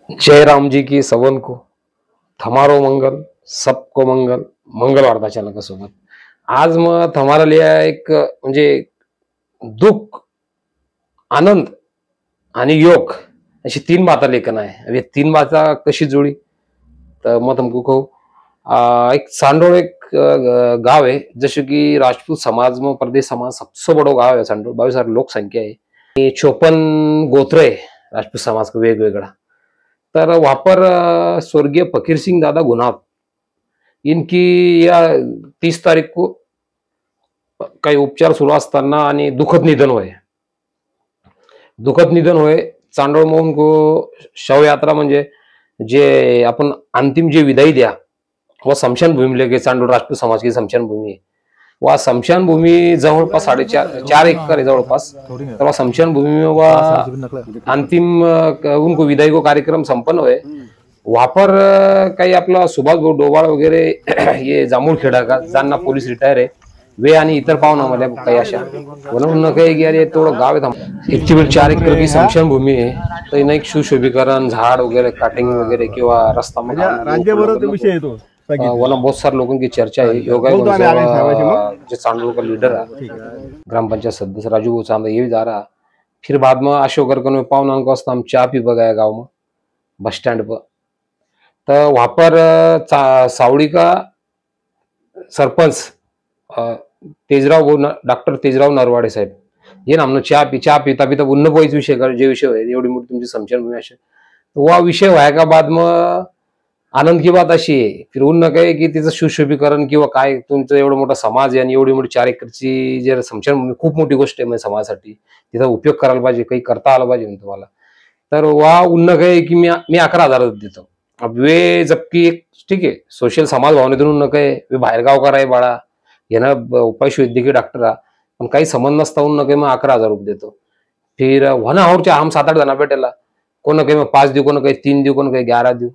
जय राम जी की सवन को, थमारो मंगल, सबको मंगल, मंगल वार्ता चालकासोबत. आज मग थमारा लिहा एक म्हणजे दुःख, आनंद आणि योग अशी तीन बाता लेखन आहे. अब ये तीन बाता कशी जुड़ी तर मग तुमको कहू एक सांडोळ एक गाव आहे. जसे की राजपूत समाज में प्रदेश समाज सबसे बड़ो गाव है सांडोळ. 22,000 लोकसंख्या आहे आणि 54 गोत्र आहे राजपूत समाज का वेगवेगळा. तर वहां पर स्वर्गीय फकीर सिंह दादा गुनाव इनकी या 30 तारीख को काही उपचार सुरू असताना आणि दुःखद निधन होय. चांडोळ मोहन को शवयात्रा म्हणजे जे आपण अंतिम जे विदाई द्या व स्मशान भूमी लेके चांडोळ राजपूत समाज की स्मशान भूमी आहे. वह स्मशान भूमी जवळपास 4.5 एकर है जवळपास. तर वह स्मशान भूमि में वह अंतिम उनको विदाई को कार्यक्रम संपन्न हुए. वहां पर काही आपला सुभाष भाऊ डोबाळ वगैरे ये जांभूळखेडा का ज्यांना पोलीस रिटायर आहे वे आणि इतर पाहुणा मला काही अशा म्हणून काही की अरे थोडं गाव आहे. इतकी 4 एकर की स्मशान भूमी आहे. तर इना एक सुशोभीकरण झाड वगैरे काटिंग वगैरे किंवा रस्ता विषय येतो वाला बहुत सारे लोगों की चर्चा है. योगा जो चांडोल का लीडर है ग्राम पंचायत सदस्य राजू भाऊ चांदा ये भी जा रहा. फिर बाद में अशोक में पावन को हम चाय पी गया गाँव में बस स्टैंड पर. तो वहां पर सावड़ी का सरपंच डॉक्टर तेजराव नरवाडे साहेब ये नामनं चाय पीता पीता उन्न पोईच विषय जे विषय है एवढी मोठी तुमची समशण भूमी असे. वह विषय व्हाय का बाद में आनंद की बात अशी आहे. फिर उन्न काय की तिचं सुशोभीकरण किंवा काय तुमचं एवढं मोठा समाज आहे आणि एवढी मोठी 4 एकरची जे समशण खूप मोठी गोष्ट आहे म्हणजे समाजासाठी तिचा उपयोग करायला पाहिजे काही करता आला पाहिजे तुम्हाला. तर वा उन्न काय की मी 11,000 देतो. अब वे जबकि एक ठीक है सोशल समाज भावनेतून उन्न काय वे बाहेर गावकार आहे बाळा यानं उपायशुवैद्यकीय डॉक्टर पण काही संबंध नसता उन्न काय मग 11,000 रुपये देतो. फिर वना और हम 7-8 जना भेटेला कोण काही मग 5 देऊ कोण काही 3 देऊ कोण काही 11 देऊ.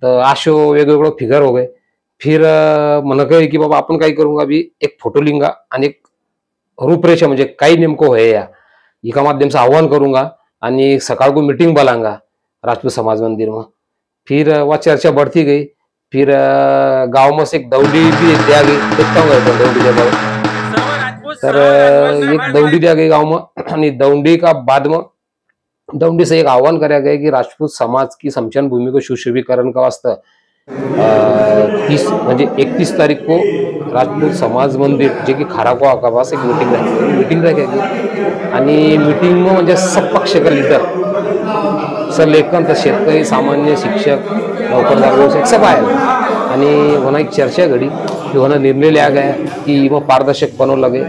तर आशो वेगवेगळं फिगर हो गए. फिर मन कहे की बाबा आपण काय करूंगा भी एक फोटो लिंगा आणि एक रूपरेषा म्हणजे काही नेमकं होय या एका माध्यम से आह्वान करूंगा आणि सकाळ को मीटिंग बुलाऊंगा राजपूत समाज मंदिर में. फिर वह चर्चा बढ़ती गई. फिर गांव में से एक दौड़ी भी दिया गई. देखता हूँ दौड़ी दिया गई तर एक दौड़ी दिया गई गाँव में आणि दौड़ी का बाद में दौंडी से एक आह्वान कराया गया कि राजपूत समाज की स्मशान भूमि को सुशोभीकरण का वास्ता 31 तारीख को राजपूत समाज मंदिर जे की खाराको का पास एक मीटिंग रखेगी आणि मीटिंग में म्हणजे सब पक्ष का लीडर सर लेखन तर शेतकरी सामान्य शिक्षक नौकरदार व्यवसायिक सब आए आणि वहाँ एक चर्चा घड़ी कि वहाँ निर्णय लिया गया कि इम पारदर्शक बनवं लगे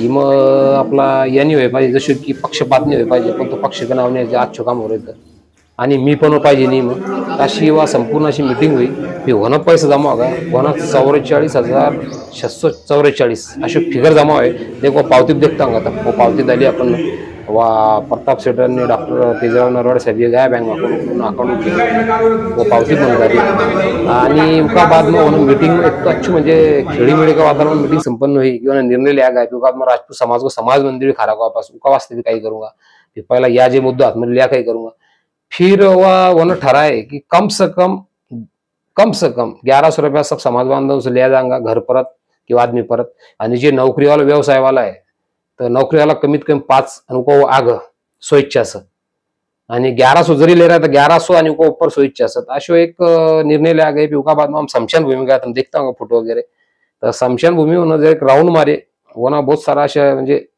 इम आपला यानी होय पाहिजे जसे की पक्षपात नाही होय पाहिजे पण तो पक्ष का नाव नाही आज काम हो रहे आणि मी पण पाहिजे नाही मग अशी वा संपूर्ण अशी मीटिंग हुई. मी वनं पैसा जमा होगा वनं 44,644 अशी फिगर जमा हुए. देखो पावती देखता हूँ वो पावती डाली अपन वा प्रताप सेठ ने डॉक्टर तेजराव नरवाडे साहब ये गया बैंक अकाउंट वो पावती बन झाली आणि उनका बाद में उन्होंने मीटिंग में एक तो अच्छी म्हणजे खेळीमेळी का वातावरण मीटिंग संपन्न हुई कि उन्होंने निर्णय लिया गया कि बाद में राजपूत समाज को समाज मंदिर खारा को वापस उनका वास्ते भी काही करूंगा. फिर पहला या जे मुद्दा हाथ में लिया काही करूंगा. फिर वह उन्होंने ठहराए कि कम से कम 1,100 रुपया सब समाज बांधव से लिया जाएगा घर परत किंवा आदमी परत आणि जे नौकरी वाला व्यवसाय वाला है तर नौकरी वाला कमीत कमी 5 उनको आग स्वेच्छा से आणि 1100 जरी ले रहा है तो 1100 आणि उनको ऊपर स्वेच्छा से अशो एक निर्णय लिया गया. उसका बाद में हम शमशान भूमि गया तुम देखता हूँ फोटो वगैरह. तर शमशान भूमि होना एक राउंड मारे वना बहुत सारा अशा म्हणजे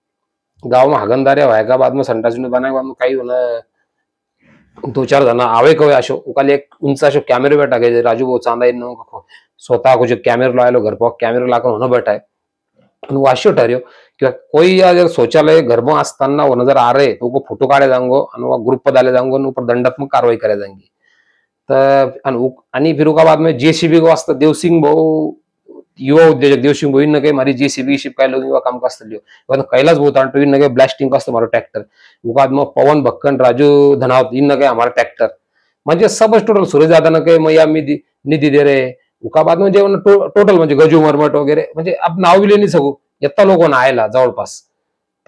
गाँव में हागंदारिया व्हायका बाद में संडास बनाए बाद में काही होना 2-4 जना आवे कवे अशो उकाले एक उंचा अशो कैमरे बैठा गए राजू भाऊ चांदा इन स्वतः को जो कैमरे लाए घर पर कैमरे लाकर होना बैठा है. वो अशो ठहरियो कि कोई अगर शौचालय घर में आस्ताना वो नजर आ रहे तो वो फोटो काढ़े जाऊंगो और वो ग्रुप पर डाले जाऊंगो ऊपर दंडात्मक कार्रवाई करे जाएंगी. तो फिर उसका बाद में जेसीबी को वास्ता देवसिंह भाऊ युवा उद्योजक देवसिंह भाऊ इनके मारी जेसीबी शिप काय लोग युवा काम का लियो कैलाश भूतान इनके ब्लास्टिंग का हमारा ट्रैक्टर उसका बाद में पवन भक्कन राजू धनावत इनके हमारा ट्रैक्टर म्हणजे सबच टोटल सूरज दादा ने मग या निधी दे रहे. उसका बाद में जे टोटल म्हणजे गजू मरमट वगैरे म्हणजे अब नाव भी ले नहीं सकू इतना लोगों ने आयला जवळपास.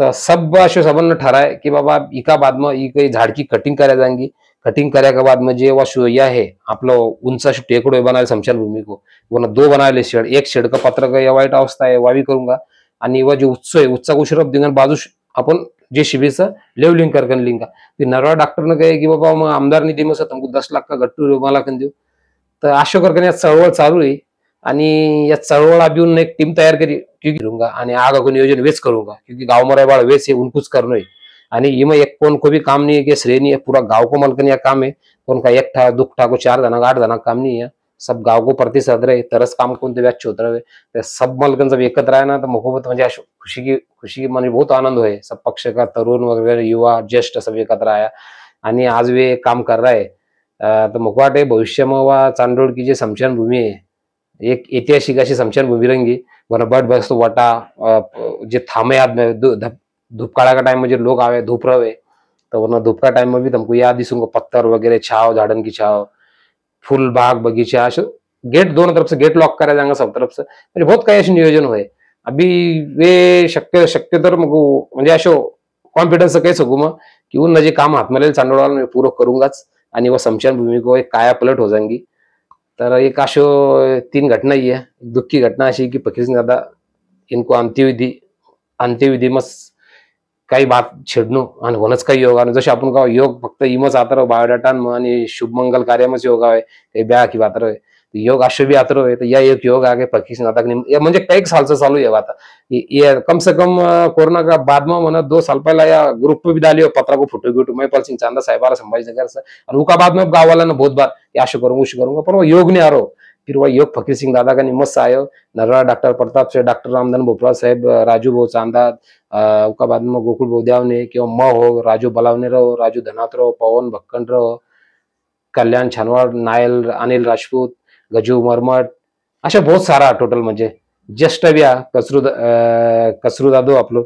तर सब अशो सबन ठराय की बाबा इका बाद में ई काही झाड की कटिंग करायला जाएंगी कटिंग करे के बाद में जे वो यह है आपलो ऊंचा टेकड़ो बनाए शमशान भूमि को वो दो बनाए ले शेड, एक शेड का पत्र का या वाईट अवस्था है वह भी करूंगा। आणि वह जो उत्सव है उत्सव को शिरप देंगे बाजू अपन जे शिबिरचं लेवलिंग कर लिंगा ते नरवा डॉक्टर ने कहे की बाबा मग आमदार निधी में तुमको 10 लाख का गट्टू मला कन देऊ। तर अशा करके या चळवळ चालू आहे आणि या चळवळ अभियान एक टीम तयार करी क्योंकि करूंगा आणि आगे को नियोजन वेच करूंगा क्योंकि गांव में बाळ वेच है उनकुछ करनो है। आणि इमे एक कोण को भी काम नहीं है कि श्रेय नहीं है, पूरा गांव को मलकन या काम है। कौन का एक ठा दुख ठा को 4 जना 8 जना काम नहीं है, सब गांव को प्रतिशत रहे तरस काम कोणते व्याच होत रहे। ते सब मलकन जब एकत्र आए ना तो मोहब्बत म्हणजे खुशी की मन बहुत आनंद हुए। सब पक्ष का तरुण वगैरह युवा ज्येष्ठ सब एकत्र आया आणि आज वे काम कर रहा है। तो मुझको वाटे भविष्य में वह चांदोड की जो शमशान भूमि है एक ऐतिहासिक अशी शमशान भूमि रहेंगी। वरना बट बस तो वटा जे थामे याद धूप काड़ा का टाइम में जो लोग आवे धूप रहे तो वरना धूप का टाइम में भी तुमको याद दिसूंगा पत्थर वगैरह छाव झाड़न की छाव फूल बाग बगीचा गेट दोनों तरफ से गेट लॉक करा जाएगा सब तरफ से म्हणजे बहुत काही असे नियोजन हुए। अभी वे शक्य तर मग म्हणजे असो कॉन्फिडन्स कही सकू मग कि उन जे काम हाथ में चांदोडवाला मैं पूरा करूंगाच आणि वो शमशान भूमि को एक काया पलट हो जाएंगी। तर एक अशो 3 घटना ही है। दुःखी घटना अशी की फकीर सिंह दादा इनको अंत्यविधी में काही बात छेडणं आणि होणच काही योग आणि जसे आपण का योग फक्त इमच आतर बायोडाटा आणि शुभमंगल कार्यामच योग आहे काही ब्या की बात रहे योग अशुभी आतर है। तो यह एक योग आगे फकीर सिंह दादा म्हणजे कई साल से चालू है बात। ये कम से कम कोरोना का बाद में मैंने 2 साल पहले या ग्रुप पे भी डाली पत्रा को फोटो वीटो महिपाल सिंह चांदा साहेबाला संभाजीनगर से और उसका बाद में गाँव वाला ने बहुत बार आशो करूंगा पर वो योग नहीं आ रहा। फिर वह योग फकीर सिंह दादा का निम्मत से आयो नरवा डॉक्टर प्रताप से डॉक्टर रामधन भोपरा साहेब राजू भाऊ चांदा उसका बाद में गोकुल बोध्याव ने कि म हो राजू बलावने रहो राजू धनात रहो पवन भक्कन रहो कल्याण छानवाड नायल अनिल राजपूत गजू मरमट अशा बहुत सारा टोटल म्हणजे ज्येष्ठ व्या कचरू दादू आपलो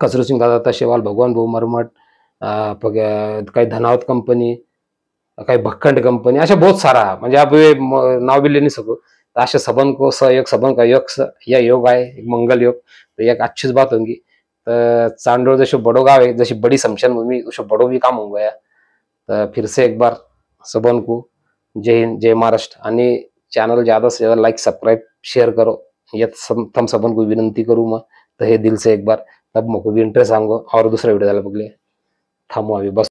कचरू सिंग दादा तशेवाल भगवान भाऊ मरमट काही धनावत कंपनी काही भक्खंड कंपनी अशा बहुत सारा म्हणजे आप नाव भी ले नहीं सको। तो अशा सबन को सहयोग सबन का योग यह योग है एक मंगल योग। तो एक अच्छी बात होगी। तो चांदोड़ जैसे बड़ो गाँव है जैसी बड़ी शमशान भूमि उसे बड़ो भी काम हो गया। तो फिर से एक बार सबन को जय हिंद जय महाराष्ट्र आणि चैनल ज्यादा से ज्यादा लाइक सब्सक्राइब शेयर करो ये थम सबन को विनंती करूँ मैं तो ये दिल से एक बार तब मुझको भी इंटरेस्ट आऊंगा और दूसरा वीडियो डालने के लिए थमो अभी बस।